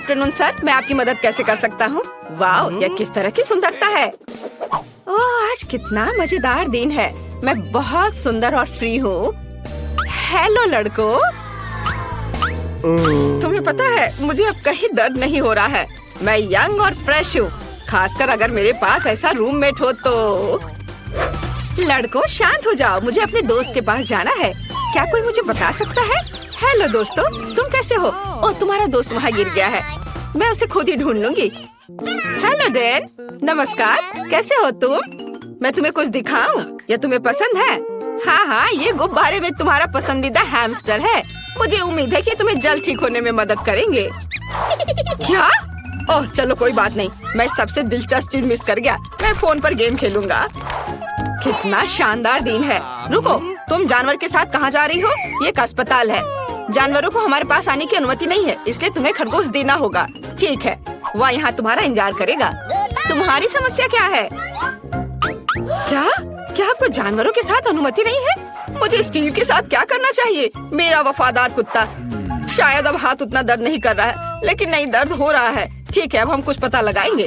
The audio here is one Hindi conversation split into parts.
आफ्टरनून सर, मैं आपकी मदद कैसे कर सकता हूँ? वाह, यह किस तरह की सुंदरता है। ओह, आज कितना मजेदार दिन है। मैं बहुत सुंदर और फ्री हूँ। हेलो लड़कों, तुम्हें पता है मुझे अब कहीं दर्द नहीं हो रहा है। मैं यंग और फ्रेश हूँ, खासकर अगर मेरे पास ऐसा रूममेट हो तो। लड़कों शांत हो जाओ, मुझे अपने दोस्त के पास जाना है। क्या कोई मुझे बता सकता है? हेलो दोस्तों, तुम कैसे हो? ओह, तुम्हारा दोस्त वहाँ गिर गया है। मैं उसे खुद ही ढूंढ लूंगी। हेलो डैन, नमस्कार, कैसे हो तुम? मैं तुम्हें कुछ दिखाऊं? या तुम्हें पसंद है? हाँ हाँ, ये गुब्बारे में तुम्हारा पसंदीदा हैमस्टर है। मुझे उम्मीद है कि तुम्हें जल्द ठीक होने में मदद करेंगे। क्या? ओह चलो कोई बात नहीं, मैं सबसे दिलचस्प चीज मिस कर गया। मैं फोन पर गेम खेलूंगा। कितना शानदार दिन है। रुको, तुम जानवर के साथ कहाँ जा रही हो? ये एक अस्पताल है। जानवरों को हमारे पास आने की अनुमति नहीं है, इसलिए तुम्हें खरगोश देना होगा। ठीक है, वह यहाँ तुम्हारा इंतजार करेगा। तुम्हारी समस्या क्या है? क्या? क्या आपको जानवरों के साथ अनुमति नहीं है? मुझे स्टीव के साथ क्या करना चाहिए? मेरा वफादार कुत्ता। शायद अब हाथ उतना दर्द नहीं कर रहा है, लेकिन नहीं, दर्द हो रहा है। ठीक है, अब हम कुछ पता लगाएंगे।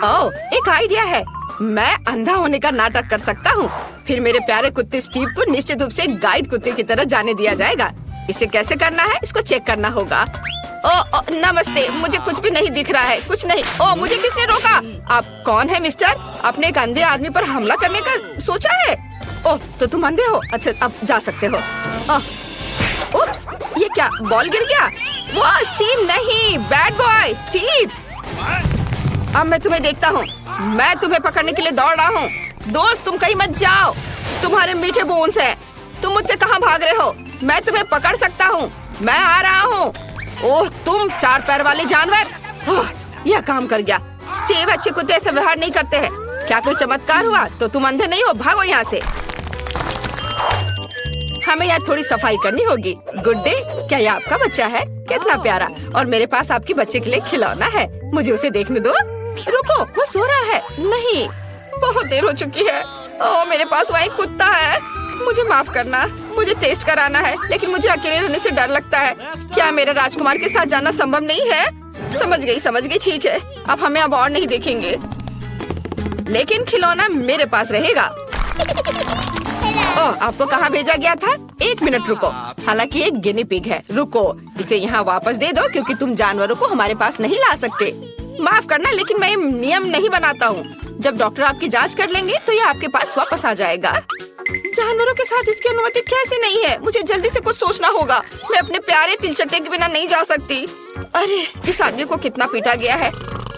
ओह, एक आइडिया है। मैं अंधा होने का नाटक कर सकता हूँ। फिर मेरे प्यारे कुत्ते स्टीव को निश्चित रूप से गाइड कुत्ते की तरह जाने दिया जाएगा। इसे कैसे करना है, इसको चेक करना होगा। ओ, नमस्ते, मुझे कुछ भी नहीं दिख रहा है। कुछ नहीं। ओ, मुझे किसने रोका? आप कौन है मिस्टर? आपने एक अंधे आदमी पर हमला करने का सोचा है? ओह, तो तुम अंधे हो? अच्छा, अब जा सकते हो। उप्स, ये क्या, बॉल गिर गया? वो स्टीव नहीं, बैड बॉय स्टीव। अब मैं तुम्हें देखता हूँ। मैं तुम्हें पकड़ने के लिए दौड़ रहा हूँ। दोस्त, तुम कहीं मत जाओ। तुम्हारे मीठे बोन्स हैं। तुम मुझसे कहाँ भाग रहे हो? मैं तुम्हें पकड़ सकता हूँ। मैं आ रहा हूँ। ओह, तुम 4 पैर वाले जानवर। ओह, यह काम कर गया। स्टीव, अच्छे कुत्ते ऐसे व्यवहार नहीं करते हैं। क्या कोई चमत्कार हुआ? तो तुम अंधे नहीं हो, भागो यहाँ से। हमें यहाँ थोड़ी सफाई करनी होगी। गुड डे, क्या ये आपका बच्चा है? कितना प्यारा। और मेरे पास आपके बच्चे के लिए खिलौना है, मुझे उसे देखने दो। रुको, वो सो रहा है। नहीं, बहुत देर हो चुकी है। ओह, मेरे पास वहाँ एक कुत्ता है। मुझे माफ करना, मुझे टेस्ट कराना है, लेकिन मुझे अकेले रहने से डर लगता है। क्या मेरे राजकुमार के साथ जाना संभव नहीं है? समझ गई, ठीक है। अब हमें अब और नहीं देखेंगे, लेकिन खिलौना मेरे पास रहेगा। ओह, आपको कहाँ भेजा गया था? 1 मिनट रुको। हालांकि एक गिनी पिग है। रुको, इसे यहाँ वापस दे दो, क्योंकि तुम जानवरों को हमारे पास नहीं ला सकते। माफ करना, लेकिन मैं नियम नहीं बनाता हूँ। जब डॉक्टर आपकी जांच कर लेंगे तो ये आपके पास वापस आ जाएगा। जानवरों के साथ इसकी अनुमति कैसे नहीं है? मुझे जल्दी से कुछ सोचना होगा। मैं अपने प्यारे तिलचट्टे के बिना नहीं जा सकती। अरे, इस आदमी को कितना पीटा गया है।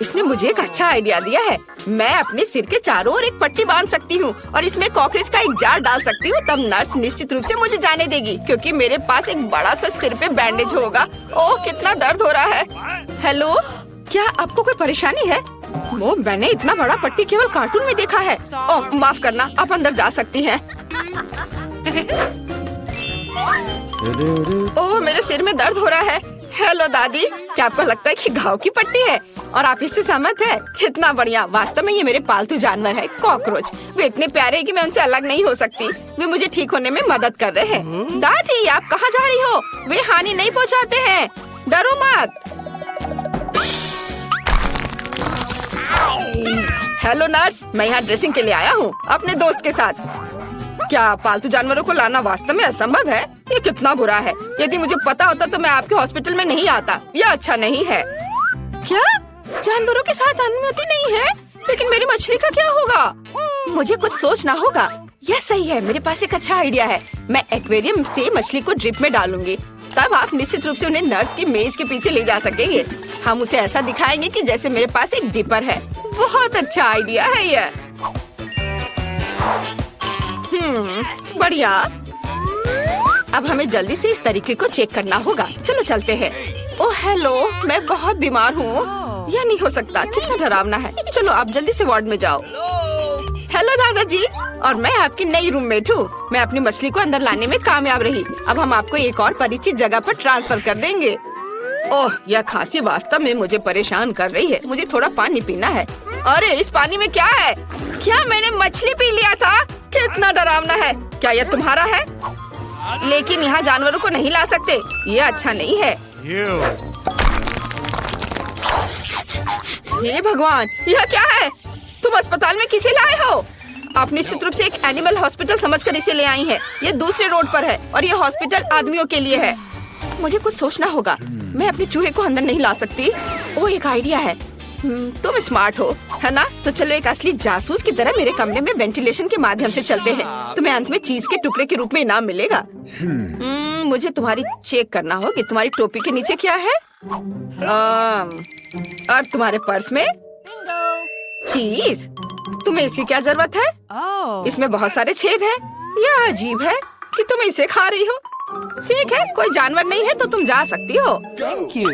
इसने मुझे एक अच्छा आइडिया दिया है। मैं अपने सिर के चारों ओर एक पट्टी बांध सकती हूँ और इसमें कॉकरोच का एक जार डाल सकती हूँ। तब नर्स निश्चित रूप से मुझे जाने देगी, क्योंकि मेरे पास एक बड़ा सा सिर पे बैंडेज होगा। ओह, कितना दर्द हो रहा है। हेलो, क्या आपको कोई परेशानी है? वो मैंने इतना बड़ा पट्टी केवल कार्टून में देखा है। ओह, माफ करना, आप अंदर जा सकती हैं। ओह, मेरे सिर में दर्द हो रहा है। हेलो दादी, क्या आपको लगता है कि घाव की पट्टी है और आप इससे सहमत है? कितना बढ़िया। वास्तव में ये मेरे पालतू जानवर है, कॉकरोच। वे इतने प्यारे हैं कि मैं उनसे अलग नहीं हो सकती। वे मुझे ठीक होने में मदद कर रहे हैं। दादी, आप कहाँ जा रही हो? वे हानि नहीं पहुँचाते हैं, डरो मत। हेलो नर्स, मैं यहाँ ड्रेसिंग के लिए आया हूँ अपने दोस्त के साथ। क्या पालतू जानवरों को लाना वास्तव में असंभव है? ये कितना बुरा है। यदि मुझे पता होता तो मैं आपके हॉस्पिटल में नहीं आता। यह अच्छा नहीं है। क्या? जानवरों के साथ अनुमति नहीं है? लेकिन मेरी मछली का क्या होगा? मुझे कुछ सोचना होगा। यह सही है, मेरे पास एक अच्छा आइडिया है। मैं एक्वेरियम से मछली को ड्रिप में डालूंगी। तब आप निश्चित रूप से उन्हें नर्स की मेज के पीछे ले जा सकेंगे। हम उसे ऐसा दिखाएंगे कि जैसे मेरे पास एक डिपर है। बहुत अच्छा आइडिया है यह। बढ़िया। अब हमें जल्दी से इस तरीके को चेक करना होगा। चलो चलते हैं। ओह हेलो, मैं बहुत बीमार हूँ। यह नहीं हो सकता, कितना डरावना है। चलो आप जल्दी से वार्ड में जाओ। हेलो दादाजी, और मैं आपकी नई रूममेट हूँ। मैं अपनी मछली को अंदर लाने में कामयाब रही। अब हम आपको एक और परिचित जगह पर ट्रांसफर कर देंगे। ओह, यह खांसी वास्तव में मुझे परेशान कर रही है। मुझे थोड़ा पानी पीना है। अरे, इस पानी में क्या है? क्या मैंने मछली पी लिया था? कितना डरावना है। क्या यह तुम्हारा है? लेकिन यहाँ जानवरों को नहीं ला सकते। ये अच्छा नहीं है। हे भगवान, यह क्या है? तुम अस्पताल में किसे लाए हो? आप निश्चित रूप से एक एनिमल हॉस्पिटल समझकर इसे ले आई हैं। ये दूसरे रोड पर है और ये हॉस्पिटल आदमियों के लिए है। मुझे कुछ सोचना होगा। मैं अपने चूहे को अंदर नहीं ला सकती। ओ, एक आइडिया है। तुम स्मार्ट हो, है ना? तो चलो एक असली जासूस की तरह मेरे कमरे में वेंटिलेशन के माध्यम से चलते हैं। तुम्हें अंत में चीज के टुकड़े के रूप में इनाम मिलेगा। मुझे तुम्हारी चेक करना होगी। तुम्हारी टोपी के नीचे क्या है? और तुम्हारे पर्स में चीज। तुम्हें इसकी क्या जरूरत है? इसमें बहुत सारे छेद हैं। यह अजीब है कि तुम इसे खा रही हो। ठीक है, कोई जानवर नहीं है तो तुम जा सकती हो। Thank you.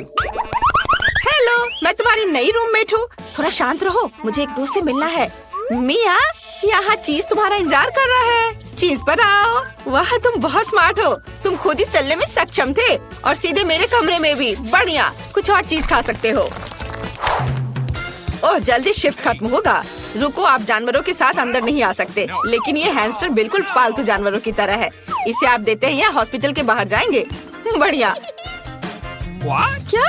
हेलो, मैं तुम्हारी नई रूममेट हूँ। थोड़ा शांत रहो, मुझे एक दोस्त से मिलना है। मिया, यहाँ चीज तुम्हारा इंतजार कर रहा है। चीज पर आओ। वाह, तुम बहुत स्मार्ट हो। तुम खुद इस चलने में सक्षम थे और सीधे मेरे कमरे में भी। बढ़िया, कुछ और चीज खा सकते हो। ओह, जल्दी शिफ्ट खत्म होगा। रुको, आप जानवरों के साथ अंदर नहीं आ सकते, लेकिन ये हैमस्टर बिल्कुल पालतू जानवरों की तरह है। इसे आप देते हैं या हॉस्पिटल के बाहर जाएंगे। बढ़िया। क्या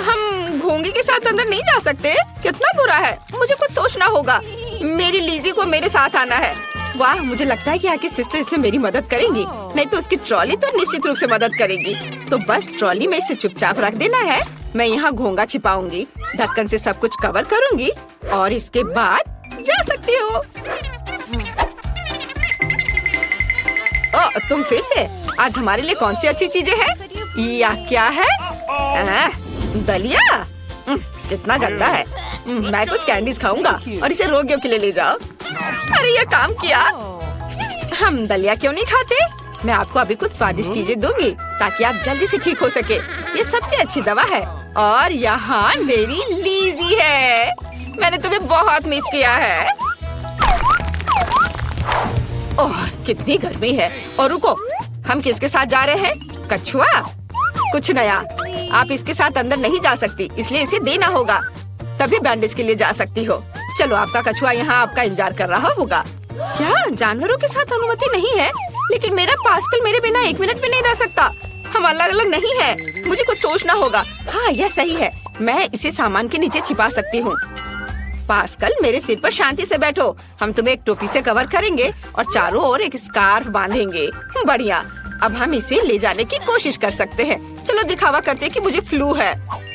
हम घोंगे के साथ अंदर नहीं जा सकते? कितना बुरा है। मुझे कुछ सोचना होगा। मेरी लीजी को मेरे साथ आना है। वाह, मुझे लगता है कि आपकी सिस्टर इसमें मेरी मदद करेंगी। नहीं तो उसकी ट्रॉली तो निश्चित रूप से मदद करेगी। तो बस ट्रॉली में इसे चुपचाप रख देना है। मैं यहाँ घोंगा छिपाऊंगी, ढक्कन से सब कुछ कवर करूंगी और इसके बाद जा सकती हो। तुम फिर से? आज हमारे लिए कौन सी अच्छी चीजें हैं? या क्या है? दलिया? कितना गंदा है। मैं कुछ कैंडीज खाऊंगा और इसे रोगियों के लिए ले जाओ। अरे, ये काम किया। हम दलिया क्यों नहीं खाते? मैं आपको अभी कुछ स्वादिष्ट चीजें दूंगी ताकि आप जल्दी से ठीक हो सके। ये सबसे अच्छी दवा है। और यहाँ मेरी लीजी है। मैंने तुम्हें बहुत मिस किया है। ओह, कितनी गर्मी है। और रुको, हम किसके साथ जा रहे हैं? कछुआ? कुछ नया। आप इसके साथ अंदर नहीं जा सकती, इसलिए इसे देना होगा, तभी बैंडेज के लिए जा सकती हो। चलो, आपका कछुआ यहाँ आपका इंतजार कर रहा होगा। क्या जानवरों के साथ अनुमति नहीं है? लेकिन मेरा पास्कल मेरे बिना 1 मिनट भी नहीं रह सकता। हम अलग अलग नहीं है। मुझे कुछ सोचना होगा। हाँ, यह सही है। मैं इसे सामान के नीचे छिपा सकती हूँ। पास्कल, मेरे सिर पर शांति से बैठो। हम तुम्हें एक टोपी से कवर करेंगे और चारों ओर एक स्कार्फ बांधेंगे। बढ़िया। अब हम इसे ले जाने की कोशिश कर सकते हैं। चलो दिखावा करते हैं कि मुझे फ्लू है।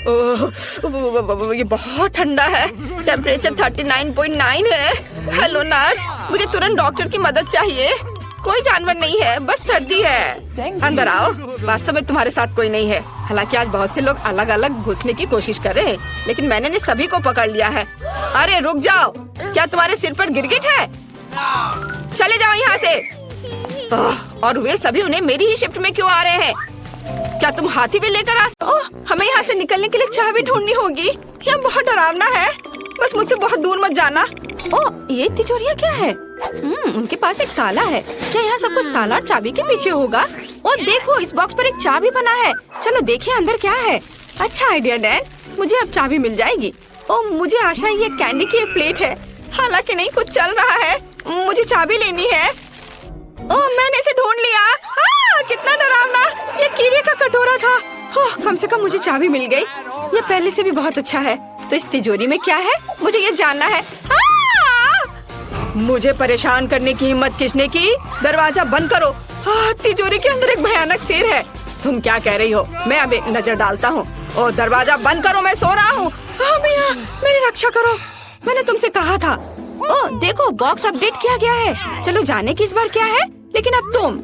ओह, ये बहुत ठंडा है। टेम्परेचर 39.9 है। हेलो नर्स, मुझे तुरंत डॉक्टर की मदद चाहिए। कोई जानवर नहीं है, बस सर्दी है। अंदर आओ। वास्तव में तुम्हारे साथ कोई नहीं है। हालांकि आज बहुत से लोग अलग अलग घुसने की कोशिश कर रहे हैं, लेकिन मैंने सभी को पकड़ लिया है। अरे रुक जाओ, क्या तुम्हारे सिर पर गिरगिट है? चले जाओ यहाँ से। और वे सभी उन्हें मेरी ही शिफ्ट में क्यों आ रहे हैं? क्या तुम हाथी भी लेकर आ? ओह, हमें यहाँ से निकलने के लिए चाबी ढूंढनी होगी। यह बहुत डरावना है। बस मुझसे बहुत दूर मत जाना। ओह, ये तिजोरियाँ क्या है? उनके पास एक ताला है। क्या यहाँ सब कुछ ताला और चाबी के पीछे होगा? ओह देखो, इस बॉक्स पर एक चाबी बना है। चलो देखिए अंदर क्या है। अच्छा आइडिया डैन, मुझे अब चाबी मिल जाएगी। ओह, मुझे आशा है ये कैंडी की एक प्लेट है। हालांकि नहीं, कुछ चल रहा है। मुझे चाबी लेनी है। ओह, मैंने इसे ढूंढ लिया। कितना डरावना। ये कीड़े का कटोरा था। ओह, कम से कम मुझे चाबी मिल गई। ये पहले से भी बहुत अच्छा है। तो इस तिजोरी में क्या है? मुझे ये जानना है। मुझे परेशान करने की हिम्मत किसने की? दरवाजा बंद करो। तिजोरी के अंदर एक भयानक शेर है। तुम क्या कह रही हो? मैं अब एक नजर डालता हूँ। ओह, दरवाजा बंद करो, मैं सो रहा हूँ। मियां, मेरी रक्षा करो। मैंने तुमसे कहा था। ओह देखो, बॉक्स अपडेट किया गया है। चलो जाने की इस बार क्या है। लेकिन अब तुम।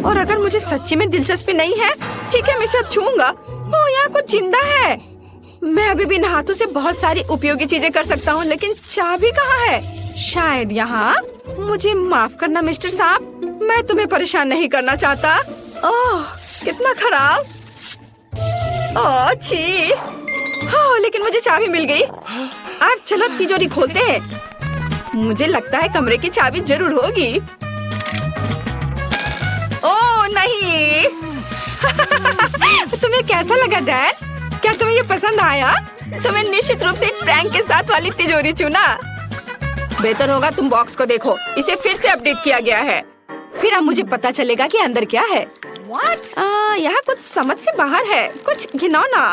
और अगर मुझे सच्ची में दिलचस्पी नहीं है, ठीक है, मैं इसे अब छूऊंगा। ओह, यहाँ कुछ जिंदा है। मैं अभी भी इन हाथों से बहुत सारी उपयोगी चीजें कर सकता हूँ, लेकिन चाबी कहाँ है? शायद यहाँ। मुझे माफ करना मिस्टर साहब, मैं तुम्हें परेशान नहीं करना चाहता। ओह, कितना खराब। ओह छी। हाँ, लेकिन मुझे चाबी मिल गई। अब चलो तिजोरी खोलते हैं। मुझे लगता है कमरे की चाबी जरूर होगी। ओह नहीं। तुम्हें कैसा लगा डैन? क्या तुम्हें ये पसंद आया? तुम्हें निश्चित रूप से एक प्रैंक के साथ वाली तिजोरी चुना। बेहतर होगा तुम बॉक्स को देखो। इसे फिर से अपडेट किया गया है। फिर अब मुझे पता चलेगा कि अंदर क्या है। यहाँ कुछ समझ से बाहर है, कुछ घिनौना।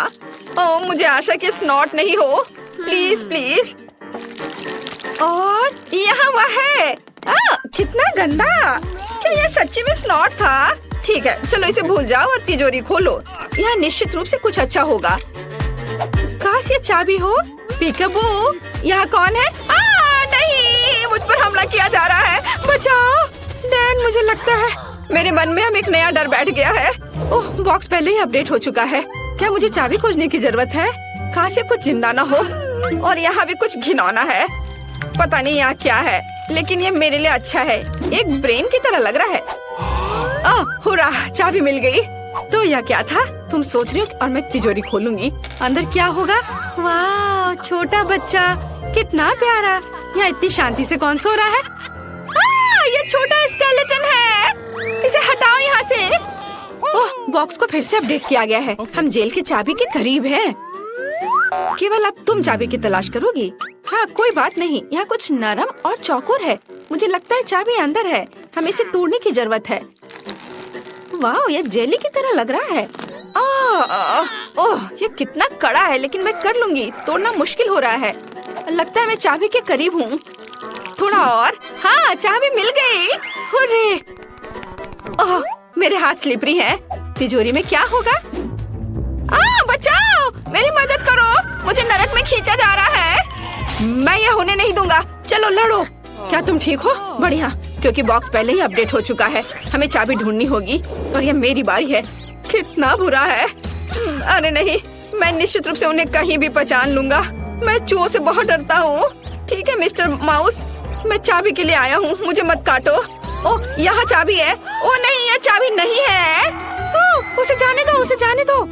ओह, मुझे आशा कि स्नॉट नहीं हो, प्लीज प्लीज। और यहाँ वह है। कितना गंदा। क्या ये सच्ची में स्नॉट था? ठीक है, चलो इसे भूल जाओ और तिजोरी खोलो। यहाँ निश्चित रूप से कुछ अच्छा होगा। काश ये चाबी हो। पीकाबू, यहाँ कौन है? नहीं, मुझ पर हमला किया जा रहा है, बचाओ। डैन, मुझे लगता है मेरे मन में हम एक नया डर बैठ गया है। ओह, बॉक्स पहले ही अपडेट हो चुका है। क्या मुझे चाबी खोजने की जरूरत है? काश ये कुछ जिंदा ना हो। और यहाँ भी कुछ घिनौना है, पता नहीं यहाँ क्या है, लेकिन ये मेरे लिए अच्छा है। एक ब्रेन की तरह लग रहा है। हुर्रा, चाबी मिल गई। तो यह क्या था? तुम सोच रही हो और मैं तिजोरी खोलूंगी, अंदर क्या होगा? वाह, छोटा बच्चा, कितना प्यारा। यहाँ इतनी शांति से कौन सो रहा है? ये छोटा स्केलेटन है, इसे हटाओ यहाँ से। ओह, बॉक्स को फिर से अपडेट किया गया है। हम जेल की चाबी के करीब हैं। केवल अब तुम चाबी की तलाश करोगी। हाँ, कोई बात नहीं, यहाँ कुछ नरम और चौकोर है। मुझे लगता है चाबी अंदर है, हमें इसे तोड़ने की जरूरत है। वाह, यह जेली की तरह लग रहा है। ओह, ये कितना कड़ा है, लेकिन मैं कर लूंगी। तोड़ना मुश्किल हो रहा है। लगता है मैं चाबी के करीब हूँ। थोड़ा और। हाँ, चाबी मिल गई। हुर्रे। ओह, मेरे हाथ स्लिपरी हैं। तिजोरी में क्या होगा? बचाओ, मेरी मदद करो, मुझे नरक में खींचा जा रहा है। मैं ये होने नहीं दूंगा। चलो लड़ो। क्या तुम ठीक हो? बढ़िया, क्योंकि बॉक्स पहले ही अपडेट हो चुका है। हमें चाबी ढूंढनी होगी और ये मेरी बारी है। कितना बुरा है। अरे नहीं, मैं निश्चित रूप से उन्हें कहीं भी पहचान लूंगा। मैं चूहों से बहुत डरता हूँ। ठीक है मिस्टर माउस, मैं चाबी के लिए आया हूँ, मुझे मत काटो। ओह, यहाँ चाबी है। ओह नहीं, यह चाबी नहीं है। ओह, उसे जाने दो, उसे जाने दो।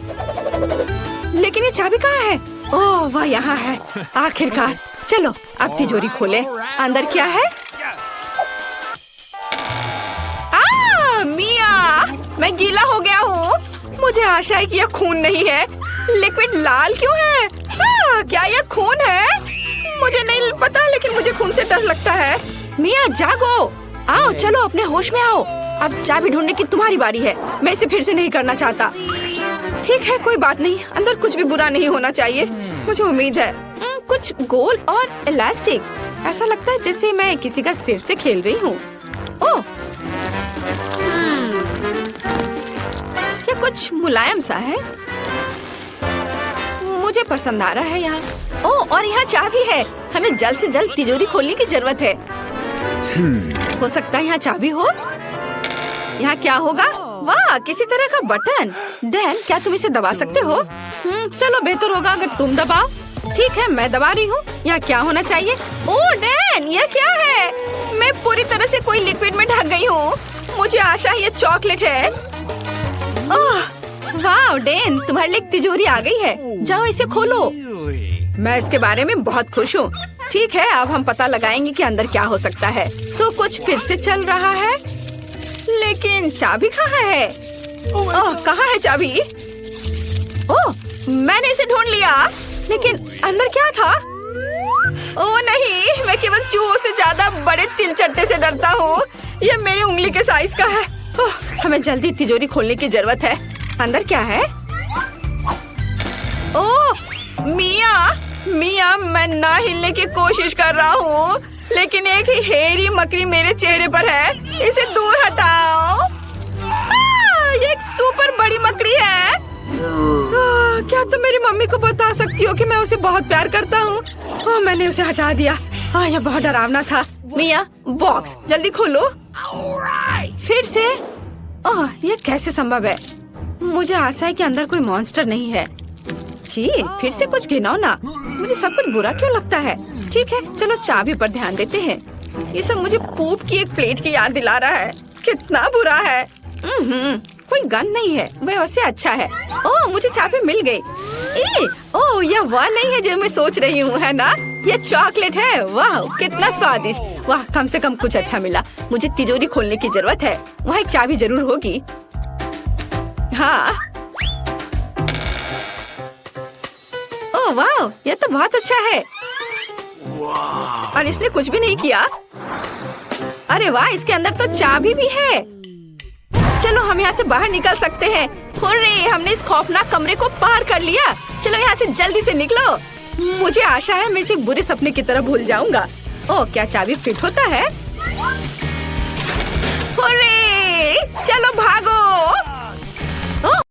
लेकिन ये चाबी कहाँ है? ओह, वह यहाँ है, आखिरकार। चलो अब तिजोरी खोले। अंदर क्या है? मिया, मैं गीला हो गया हूँ। मुझे आशा है कि यह खून नहीं है। लिक्विड लाल क्यों है? क्या यह खून है? मुझे नहीं पता, लेकिन मुझे खून से डर लगता है। मिया, जागो, आओ, चलो अपने होश में आओ। अब चाबी ढूंढने की तुम्हारी बारी है। मैं इसे फिर से नहीं करना चाहता। ठीक है, कोई बात नहीं, अंदर कुछ भी बुरा नहीं होना चाहिए, मुझे उम्मीद है। कुछ गोल और इलास्टिक, ऐसा लगता है जैसे मैं किसी का सिर से खेल रही हूँ। ओह, क्या कुछ मुलायम सा है, मुझे पसंद आ रहा है यहाँ। ओह, और यहाँ चाबी है। हमें जल्द से जल्द तिजोरी खोलने की जरूरत है। हो सकता है यहाँ चाबी हो। यहाँ क्या होगा? वाह, किसी तरह का बटन। डैन, क्या तुम इसे दबा सकते हो? चलो बेहतर होगा अगर तुम दबाओ। ठीक है, मैं दबा रही हूँ। यहाँ क्या होना चाहिए? ओह डैन, यह क्या है? मैं पूरी तरह से कोई लिक्विड में ढक गई हूँ। मुझे आशा है ये चॉकलेट है। ओह वाह डैन, तुम्हारे लिए तिजोरी आ गई है। जाओ इसे खोलो। मैं इसके बारे में बहुत खुश हूँ। ठीक है, अब हम पता लगाएंगे कि अंदर क्या हो सकता है। तो कुछ फिर से चल रहा है, लेकिन चाबी कहाँ है? ओह, कहाँ है चाबी? ओह, मैंने इसे ढूंढ लिया, लेकिन अंदर क्या था? ओह नहीं, मैं केवल चूहों से ज्यादा बड़े तिलचट्टे से डरता हूँ। ये मेरी उंगली के साइज का है। ओह, हमें जल्दी तिजोरी खोलने की जरूरत है। अंदर क्या है? ओह मिया, मैं ना हिलने की कोशिश कर रहा हूँ, लेकिन एक ही हेरी मकड़ी मेरे चेहरे पर है। इसे दूर हटाओ। ये एक सुपर बड़ी मकड़ी है। क्या तुम मेरी मम्मी को बता सकती हो कि मैं उसे बहुत प्यार करता हूँ? मैंने उसे हटा दिया। यह बहुत डरावना था। मिया, बॉक्स जल्दी खोलो। फिर से? ओह, ये कैसे संभव है? मुझे आशा है कि अंदर कोई मॉन्स्टर नहीं है। छी, फिर से कुछ घिनौना। मुझे सब कुछ बुरा क्यों लगता है? ठीक है, चलो चाबी पर ध्यान देते हैं। ये सब मुझे पूप की एक प्लेट की याद दिला रहा है। कितना बुरा है। कोई गन नहीं है, वह उससे अच्छा है। ओह, मुझे चाबी मिल गई। ओह, यह वह नहीं है जो मैं सोच रही हूँ, है ना? यह चॉकलेट है। वाह, कितना स्वादिष्ट। वाह, कम से कम कुछ अच्छा मिला। मुझे तिजोरी खोलने की जरूरत है। वहाँ एक चाबी जरूर होगी। हाँ। ओह वाह, यह तो बहुत अच्छा है। और इसने कुछ भी नहीं किया। अरे वाह, इसके अंदर तो चाबी भी है। चलो हम यहाँ से बाहर निकल सकते हैं। हुर्रे, हमने इस खौफनाक कमरे को पार कर लिया। चलो यहाँ से जल्दी से निकलो। मुझे आशा है मैं इसे बुरे सपने की तरह भूल जाऊंगा। ओह, क्या चाबी फिट होता है? हुर्रे,